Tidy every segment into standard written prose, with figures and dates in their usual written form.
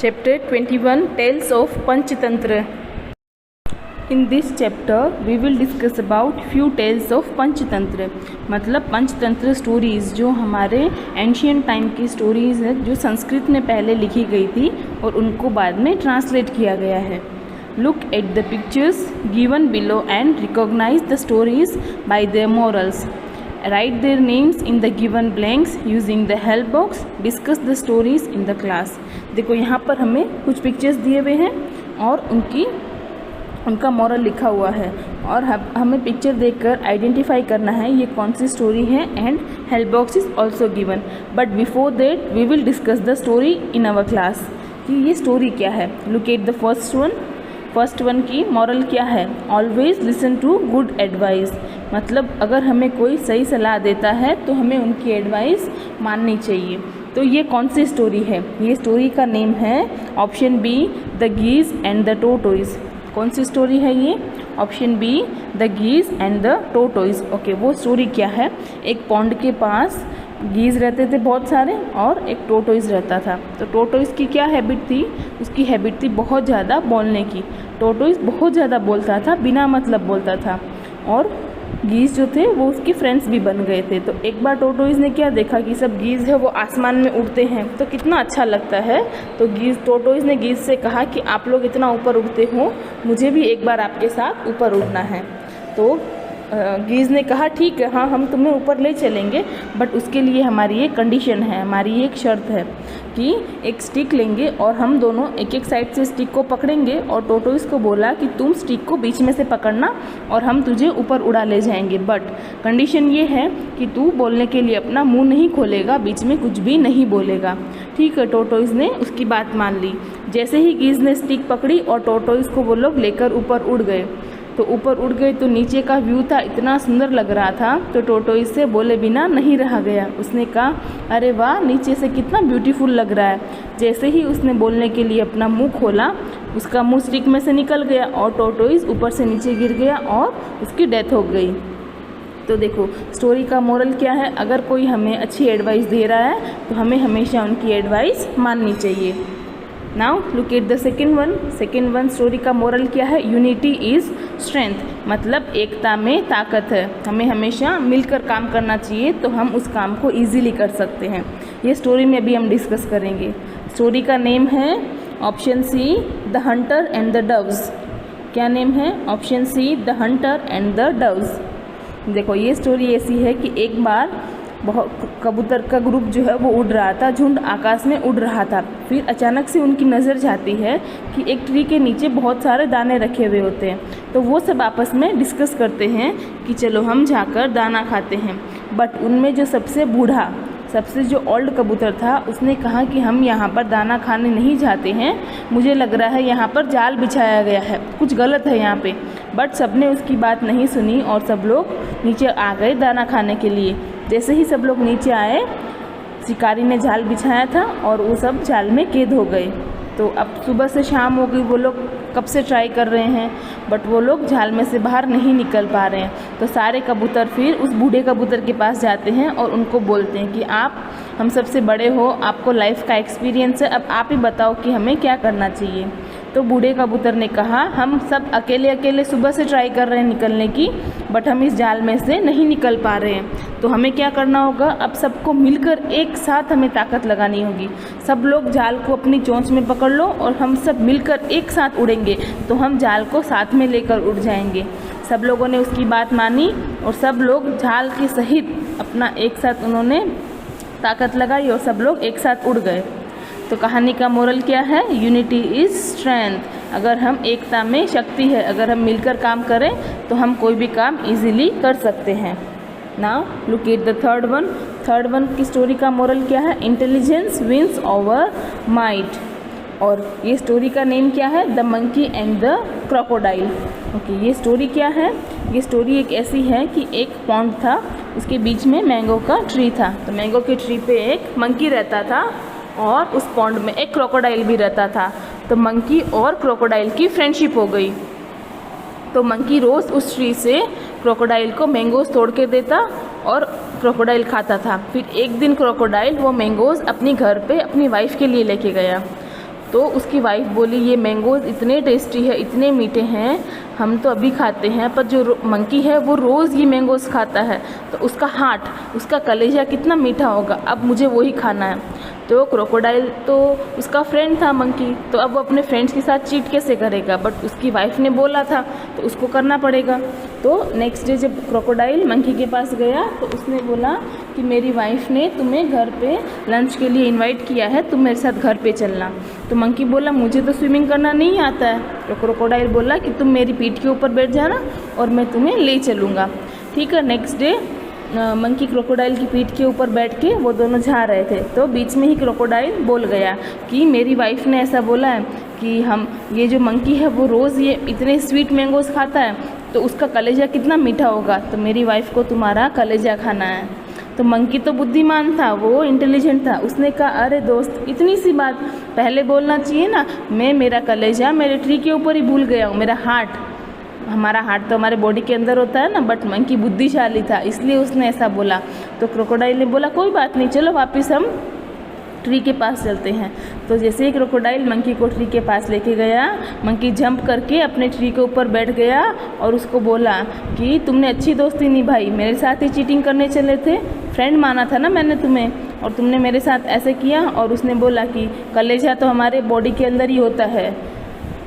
Chapter 21 Tales of Panchatantra. In this chapter we will discuss about few tales of Panchatantra. मतलब Panchatantra stories जो हमारे ancient time की stories है जो संस्कृत में पहले लिखी गई थी और उनको बाद में ट्रांसलेट किया गया है. Look at the pictures given below and recognize the stories by their morals. Write their names in the given blanks using the help box. Discuss the stories in the class. देखो यहाँ पर हमें कुछ pictures दिए हुए हैं और उनका मॉरल लिखा हुआ है और हमें पिक्चर देखकर आइडेंटिफाई करना है ये कौन सी स्टोरी है. And help box is also given, but before that we will discuss the story in our class कि ये स्टोरी क्या है. Look at the first one की मॉरल क्या है. Always listen to good advice. मतलब अगर हमें कोई सही सलाह देता है तो हमें उनकी एडवाइस माननी चाहिए. तो ये कौन सी स्टोरी है. ये स्टोरी का नेम है option B the geese and the tortoise. कौन सी स्टोरी है ये. Option B the geese and the tortoise. Okay, वो स्टोरी क्या है. एक पॉन्ड के पास गीज रहते थे बहुत सारे और एक टोटोइज रहता था. तो टोटोइज की क्या हैबिट थी. उसकी हैबिट थी बहुत ज़्यादा बोलने की. टोटोइज बहुत ज़्यादा बोलता था, बिना मतलब बोलता था और गीज़ जो थे वो उसके फ्रेंड्स भी बन गए थे. तो एक बार टोटोइज ने क्या देखा कि सब गीज़ है वो आसमान में उड़ते हैं तो कितना अच्छा लगता है. तो टोटोइज ने गीज़ से कहा कि आप लोग इतना ऊपर उड़ते हो, मुझे भी एक बार आपके साथ ऊपर उड़ना है. तो गीज़ ने कहा ठीक है, हाँ हम तुम्हें ऊपर ले चलेंगे, बट उसके लिए हमारी एक कंडीशन है, हमारी एक शर्त है कि एक स्टिक लेंगे और हम दोनों एक एक साइड से स्टिक को पकड़ेंगे. और टोटोइज को बोला कि तुम स्टिक को बीच में से पकड़ना और हम तुझे ऊपर उड़ा ले जाएंगे, बट कंडीशन ये है कि तू बोलने के लिए अपना मुंह नहीं खोलेगा, बीच में कुछ भी नहीं बोलेगा. ठीक है, टोटोइज ने उसकी बात मान ली. जैसे ही गीज़ ने स्टिक पकड़ी और टोटोइज को वो लोग लेकर ऊपर उड़ गए. तो ऊपर उड़ गए तो नीचे का व्यू था इतना सुंदर लग रहा था. तो टोटोइज से बोले बिना नहीं रहा गया. उसने कहा अरे वाह, नीचे से कितना ब्यूटीफुल लग रहा है. जैसे ही उसने बोलने के लिए अपना मुंह खोला, उसका मुंह स्टिक में से निकल गया और टोटोइज ऊपर से नीचे गिर गया और उसकी डेथ हो गई. तो देखो स्टोरी का मोरल क्या है. अगर कोई हमें अच्छी एडवाइस दे रहा है तो हमें हमेशा उनकी एडवाइस माननी चाहिए. Now look at the second one story का मोरल क्या है. Unity is strength. मतलब एकता में ताकत है. हमें हमेशा मिलकर काम करना चाहिए तो हम उस काम को इजीली कर सकते हैं. ये स्टोरी में अभी हम डिस्कस करेंगे. स्टोरी का नेम है option see the Hunter and the doves. क्या नेम है. Option see the Hunter and the doves. देखो ये स्टोरी ऐसी है कि एक बार बहुत कबूतर का ग्रुप जो है वो उड़ रहा था, झुंड आकाश में उड़ रहा था. फिर अचानक से उनकी नज़र जाती है कि एक ट्री के नीचे बहुत सारे दाने रखे हुए होते हैं. तो वो सब आपस में डिस्कस करते हैं कि चलो हम जाकर दाना खाते हैं. बट उनमें जो सबसे बूढ़ा, सबसे जो ओल्ड कबूतर था, उसने कहा कि हम यहाँ पर दाना खाने नहीं जाते हैं, मुझे लग रहा है यहाँ पर जाल बिछाया गया है, कुछ गलत है यहाँ पे. बट सबने उसकी बात नहीं सुनी और सब लोग नीचे आ गए दाना खाने के लिए. जैसे ही सब लोग नीचे आए, शिकारी ने जाल बिछाया था और वो सब जाल में कैद हो गए. तो अब सुबह से शाम हो गई, वो लोग कब से ट्राई कर रहे हैं बट वो लोग जाल में से बाहर नहीं निकल पा रहे हैं. तो सारे कबूतर फिर उस बूढ़े कबूतर के पास जाते हैं और उनको बोलते हैं कि आप हम सबसे बड़े हो, आपको लाइफ का एक्सपीरियंस है, अब आप ही बताओ कि हमें क्या करना चाहिए. तो बूढ़े कबूतर ने कहा हम सब अकेले सुबह से ट्राई कर रहे हैं निकलने की, बट हम इस जाल में से नहीं निकल पा रहे हैं. तो हमें क्या करना होगा, अब सबको मिलकर एक साथ हमें ताकत लगानी होगी. सब लोग जाल को अपनी चोंच में पकड़ लो और हम सब मिलकर एक साथ उड़ेंगे तो हम जाल को साथ में लेकर उड़ जाएंगे. सब लोगों ने उसकी बात मानी और सब लोग जाल के सहित अपना एक साथ उन्होंने ताकत लगाई और सब लोग एक साथ उड़ गए. तो कहानी का मोरल क्या है. Unity is strength. अगर हम एकता में शक्ति है, अगर हम मिलकर काम करें तो हम कोई भी काम इजीली कर सकते हैं. Now look at the third one की स्टोरी का मोरल क्या है. Intelligence wins over might. और ये स्टोरी का नेम क्या है. The monkey and the crocodile. Okay, ये स्टोरी क्या है. ये स्टोरी एक ऐसी है कि एक पॉन्ड था, उसके बीच में मैंगो का ट्री था. तो मैंगो के ट्री पे एक मंकी रहता था और उस पॉन्ड में एक क्रोकोडाइल भी रहता था. तो मंकी और क्रोकोडाइल की फ्रेंडशिप हो गई. तो मंकी रोज़ उस ट्री से क्रोकोडाइल को मैंगोज़ तोड़ के देता और क्रोकोडाइल खाता था. फिर एक दिन क्रोकोडाइल वो मैंगोज़ अपनी घर पे अपनी वाइफ के लिए लेके गया. तो उसकी वाइफ बोली ये मैंगोज़ इतने टेस्टी है, इतने मीठे हैं, हम तो अभी खाते हैं, पर जो मंकी है वो रोज़ ये मैंगोज़ खाता है, तो उसका हार्ट, उसका कलेजा कितना मीठा होगा, अब मुझे वही खाना है। तो क्रोकोडाइल तो उसका फ्रेंड था मंकी, तो अब वो अपने फ्रेंड्स के साथ चीट कैसे करेगा, बट उसकी वाइफ ने बोला था तो उसको करना पड़ेगा। तो नेक्स्ट डे जब क्रोकोडाइल मंकी के पास गया तो उसने बोला कि मेरी वाइफ ने तुम्हें घर पे लंच के लिए इनवाइट किया है, तुम मेरे साथ घर पे चलना। तो मंकी बोला मुझे तो स्विमिंग करना नहीं आता है। तो क्रोकोडाइल बोला कि तुम मेरी पीठ के ऊपर बैठ जाना और मैं तुम्हें ले चलूँगा। ठीक है, नेक्स्ट डे मंकी क्रोकोडाइल की पीठ के ऊपर बैठ के वो दोनों जा रहे थे, तो बीच में ही क्रोकोडाइल बोल गया कि मेरी वाइफ ने ऐसा बोला है कि हम ये जो मंकी है वो रोज़ ये इतने स्वीट मैंगोज़ खाता है, तो उसका कलेजा कितना मीठा होगा, तो मेरी वाइफ को तुम्हारा कलेजा खाना है। तो मंकी तो बुद्धिमान था, वो इंटेलिजेंट था, उसने कहा अरे दोस्त इतनी सी बात पहले बोलना चाहिए ना, मैं मेरा कलेजा मेरे ट्री के ऊपर ही भूल गया हूँ, मेरा हार्ट, हमारा हार्ट तो हमारे बॉडी के अंदर होता है ना, बट मंकी बुद्धिशाली था इसलिए उसने ऐसा बोला। तो क्रोकोडाइल ने बोला कोई बात नहीं, चलो वापस हम ट्री के पास चलते हैं। तो जैसे ही क्रोकोडाइल मंकी को ट्री के पास लेके गया, मंकी जंप करके अपने ट्री के ऊपर बैठ गया और उसको बोला कि तुमने अच्छी दोस्ती निभाई, मेरे साथ ही चीटिंग करने चले थे, फ्रेंड माना था ना मैंने तुम्हें, और तुमने मेरे साथ ऐसे किया। और उसने बोला कि कलेजा तो हमारे बॉडी के अंदर ही होता है,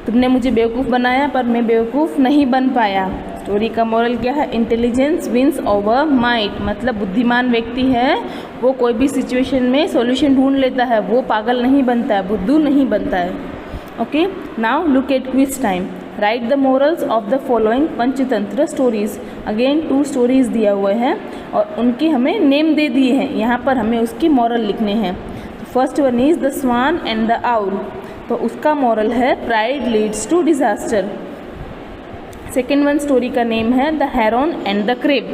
तुमने मुझे बेवकूफ़ बनाया पर मैं बेवकूफ़ नहीं बन पाया। स्टोरी का मोरल क्या है, इंटेलिजेंस विंस ओवर माइट, मतलब बुद्धिमान व्यक्ति है वो कोई भी सिचुएशन में सॉल्यूशन ढूंढ लेता है, वो पागल नहीं बनता है, बुद्धू नहीं बनता है। Okay, now look eight quiz time. Right the morals of the following Panchatantra stories. Again 2 stories दिया हुए हैं और उनके हमें नेम दे दिए हैं, यहाँ पर हमें उसकी मोरल लिखने हैं। First one is the swan and the owl, तो उसका मॉरल है pride leads to disaster. Second one story का नेम है the heron and the crab,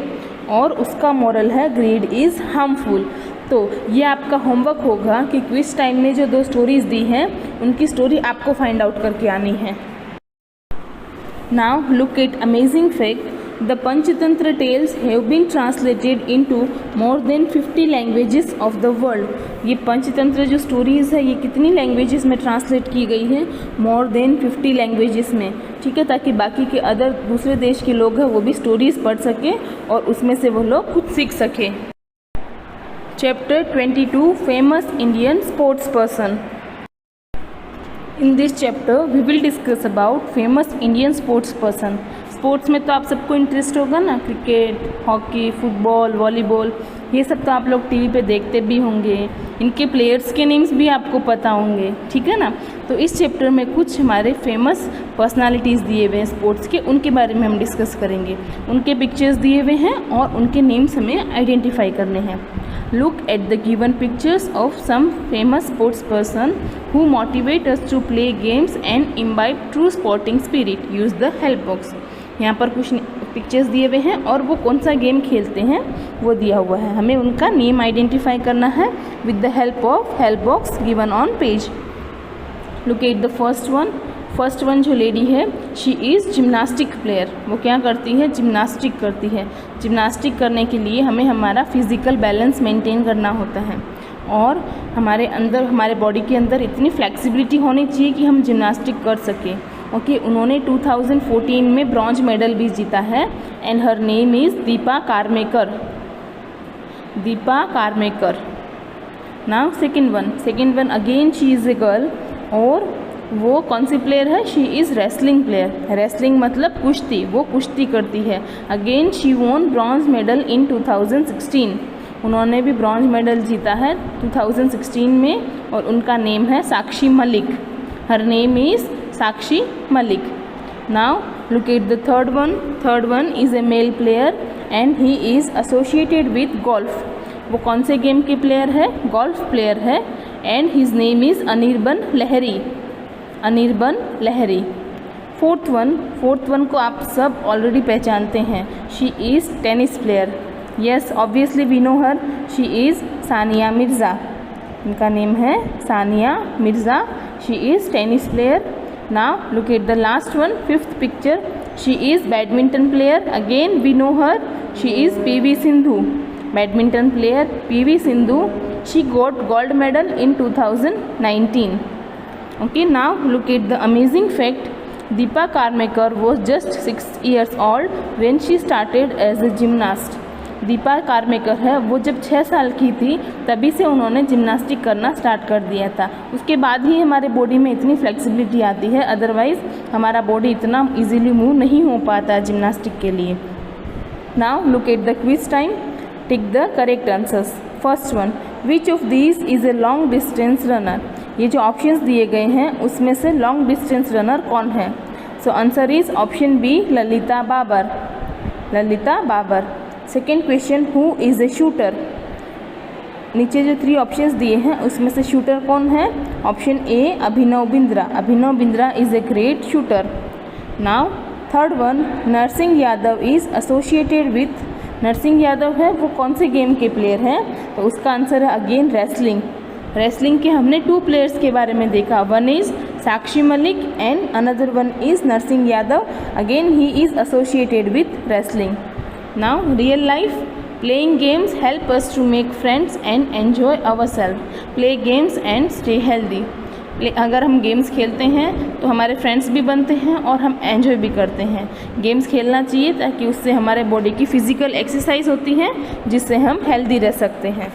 और उसका मॉरल है ग्रीड इज़ हार्मफुल। तो ये आपका होमवर्क होगा कि क्विज टाइम में जो 2 स्टोरीज दी हैं उनकी स्टोरी आपको फाइंड आउट करके आनी है। Now look eight amazing fact, the Panchatantra tales have been translated into more than 50 languages of the world. ये पंचतंत्र जो स्टोरीज़ है ये कितनी लैंग्वेजेस में ट्रांसलेट की गई है, मोर देन 50 लैंग्वेजेस में। ठीक है, ताकि बाकी के अदर दूसरे देश के लोग हैं वो भी स्टोरीज़ पढ़ सकें और उसमें से वो लोग खुद सीख सकें। Chapter 22 famous Indian sports person. In this chapter we will discuss about famous Indian sports person. Sports में तो आप सबको इंटरेस्ट होगा ना, क्रिकेट, हॉकी, फुटबॉल, वॉलीबॉल, ये सब तो आप लोग टीवी पे देखते भी होंगे, इनके प्लेयर्स के नेम्स भी आपको पता होंगे। ठीक है ना, तो इस चैप्टर में कुछ हमारे फेमस पर्सनालिटीज़ दिए हुए हैं स्पोर्ट्स के, उनके बारे में हम डिस्कस करेंगे। उनके पिक्चर्स दिए हुए हैं और उनके नेम्स हमें आइडेंटिफाई करने हैं। Look at the given pictures of some famous sports person who motivate us to play games and imbibe true sporting spirit. Use the help box. यहाँ पर कुछ पिक्चर्स दिए हुए हैं और वो कौन सा गेम खेलते हैं वो दिया हुआ है, हमें उनका नेम आइडेंटिफाई करना है with the help of help box given on page. Look at the first one जो लेडी है, शी इज़ जिम्नास्टिक प्लेयर। वो क्या करती है, जिम्नास्टिक करती है। जिम्नास्टिक करने के लिए हमें हमारा फिज़िकल बैलेंस मेंटेन करना होता है और हमारे अंदर, हमारे बॉडी के अंदर इतनी फ्लेक्सिबिलिटी होनी चाहिए कि हम जिम्नास्टिक कर सकें। ओके, उन्होंने 2014 में ब्रॉन्ज मेडल भी जीता है एंड हर name is Dipa Karmakar. Now second one again she is a girl, और वो कौन सी प्लेयर है, she is wrestling player. Wrestling मतलब कुश्ती, वो कुश्ती करती है। Again she won bronze medal in 2016, उन्होंने भी ब्रॉन्ज मेडल जीता है 2016 में और उनका नेम है Sakshi Malik. Her name is Sakshi Malik. Now look at the third one is a male player and he is associated with golf. वो कौन से गेम के प्लेयर है, गोल्फ प्लेयर है and his name is Anirban Lahiri. Fourth one को आप सब ऑलरेडी पहचानते हैं, she is tennis player. Yes, obviously we know her, she is Sania Mirza. उनका नेम है Sania Mirza, she is tennis player. Now look at the last one, fifth picture, she is badminton player. Again we know her, she is PV Sindhu. Badminton player PV Sindhu, she got gold medal in 2019। Okay, now look at the amazing fact. Deepa Karmakar was just 6 years old when she started as a gymnast. Dipa Karmakar है वो जब 6 साल की थी तभी से उन्होंने gymnastic करना स्टार्ट कर दिया था। उसके बाद ही हमारे बॉडी में इतनी फ्लेक्सिबिलिटी आती है, अदरवाइज़ हमारा बॉडी इतना इजीली मूव नहीं हो पाता है जिम्नास्टिक के लिए। Now look at the quiz time, tick the correct answers. First one, which of these is a long distance runner. ये जो ऑप्शंस दिए गए हैं उसमें से लॉन्ग डिस्टेंस रनर कौन है? So answer is option B, Lalita Babar. Lalita Babar. Second question, who is a shooter. नीचे जो 3 ऑप्शंस दिए हैं उसमें से शूटर कौन है? Option A, Abhinav Bindra. Abhinav Bindra is a great shooter. Now third one, Narsingh Yadav is associated with. Narsingh Yadav है वो कौन से गेम के प्लेयर हैं? तो उसका आंसर है अगेन रेसलिंग। रेसलिंग के हमने 2 प्लेयर्स के बारे में देखा, one is Sakshi Malik and another one is Narsingh Yadav. Again he is associated with wrestling. Now real life, playing games help us to make friends and enjoy ourselves. Play games and stay healthy. अगर हम games खेलते हैं तो हमारे friends भी बनते हैं और हम एंजॉय भी करते हैं। गेम्स खेलना चाहिए ताकि उससे हमारे बॉडी की फ़िज़िकल एक्सरसाइज होती है जिससे हम हेल्दी रह सकते हैं।